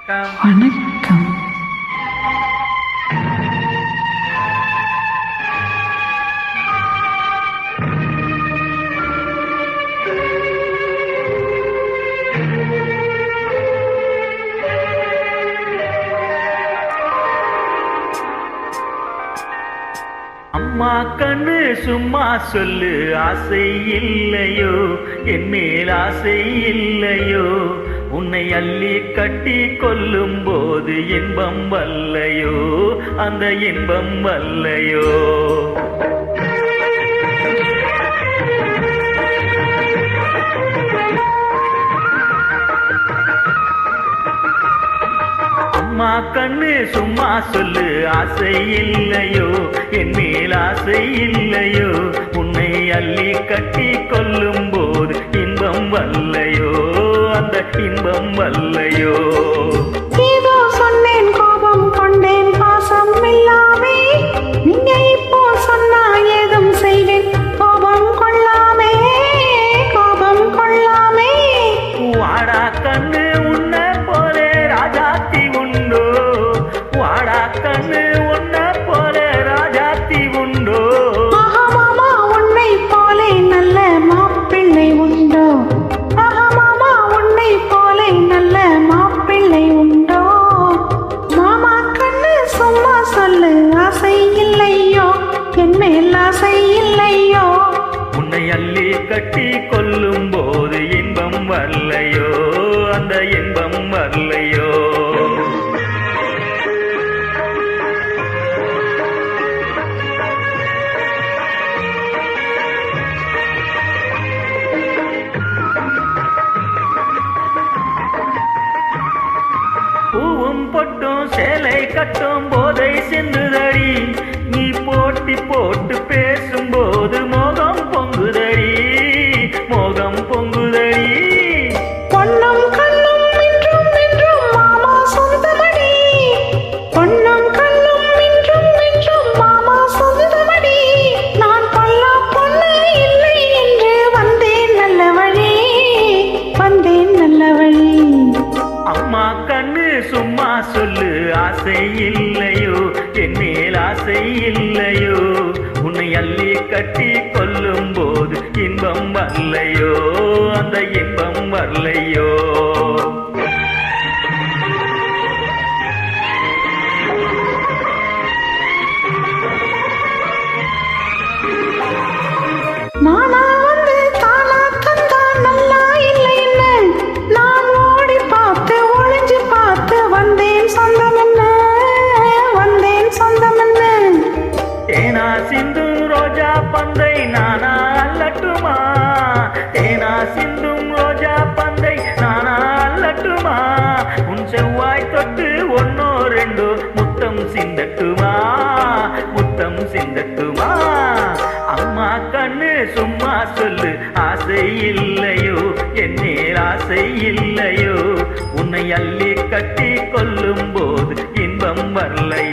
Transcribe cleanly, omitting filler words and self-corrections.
வணக்கம். அம்மா கண்ணு சும்மா சொல்லு, ஆசை இல்லையோ என் மேல் ஆசை இல்லையோ, உன்னை அள்ளி கட்டி கொள்ளும் போது இன்பம் வல்லையோ, அந்த இன்பம் வல்லையோ. அம்மா கண்ணு சும்மா சொல்லு, ஆசை இல்லையோ என் மேல் ஆசை இல்லையோ, உன்னை அள்ளி கட்டி கொள்ளும் போது இன்பம் வல்லையோ, அந்த இன்பம் வல்லையோ. ஏதோ சொன்னேன், கோபம் கொண்டேன், பாசம் இல்லாமே. நீங்க இப்போ சொன்னா ஏதும் செய்வேன், கோபம் கொள்ளாமே, கோபம் கொள்ளாமே. வாடா கண்ணு உன்ன போலே ராஜாத்தி உண்டோ, வாடா கண்ணு உன்ன போலே ராஜாத்தி உண்டோ. மாமா உன்னை போலே நல்ல மாப்பிள்ளை உண்டோ, மாமா உன்னை போலே நல்ல மாப்பிள்ளை உண்டோ. மாமா கண்ணு சும்மா சொல்லு, ஆசை இல்லையோ என் மேல் ஆசை இல்லையோ, உன்னை அள்ளி கட்டி கொள்ளும் போது இன்பம் வரலையோ, அந்த இன்பம் வரலையோ. பூவும் பொட்டும் சேலை கட்டும் போதை சிந்துதடி, நீ போட்டி போட்டு பேசும்போது மோகம் பொங்குதடி, மோகம் பொங்குதடி. பொன்னும் கண்ணும் என்றும் என்றும் மாமா சொந்தமடி, பொன்னும் கண்ணும் என்றும் என்றும் மாமா சொந்தமடி. நான் கொல்லா பொண்ணு இல்லை என்று வந்தேன் நல்ல வழி, வந்தேன் நல்ல வழி. அம்மா கண்ணு சும்மா சொல்லு, ஆசை இல்லையோ என் மேல் ஆசை இல்லையோ, உன்னை அள்ளி கட்டி கொள்ளும் போது இன்பம் வரலையோ, அந்த இன்பம் வரலையோ. நானா வந்து தானா தந்தா நல்லா இல்லைன்னு நான் ஓடி பார்த்து ஒளிஞ்சு பார்த்து வந்தேன் சொந்தம் என்ன, வந்தேன் சொந்தம் என்ன. தேனா சிந்தும் ரோஜா பந்தை நானா அல்லட்டுமா, தேனா சிந்தும் ரோஜா பந்தை நானா அல்லட்டுமா, உன் செவ்வாய் தொட்டு ஒன்னோ ரெண்டோ முத்தம் சிந்தட்டுமா, முத்தம் சிந்தட்டுமா. அம்மா கண்ணு சும்மா சொல்லு, ஆசை இல்லையோ என் மேல் ஆசை இல்லையோ, உன்னை அள்ளி கட்டி கொள்ளும் போது இன்பம் வரலை.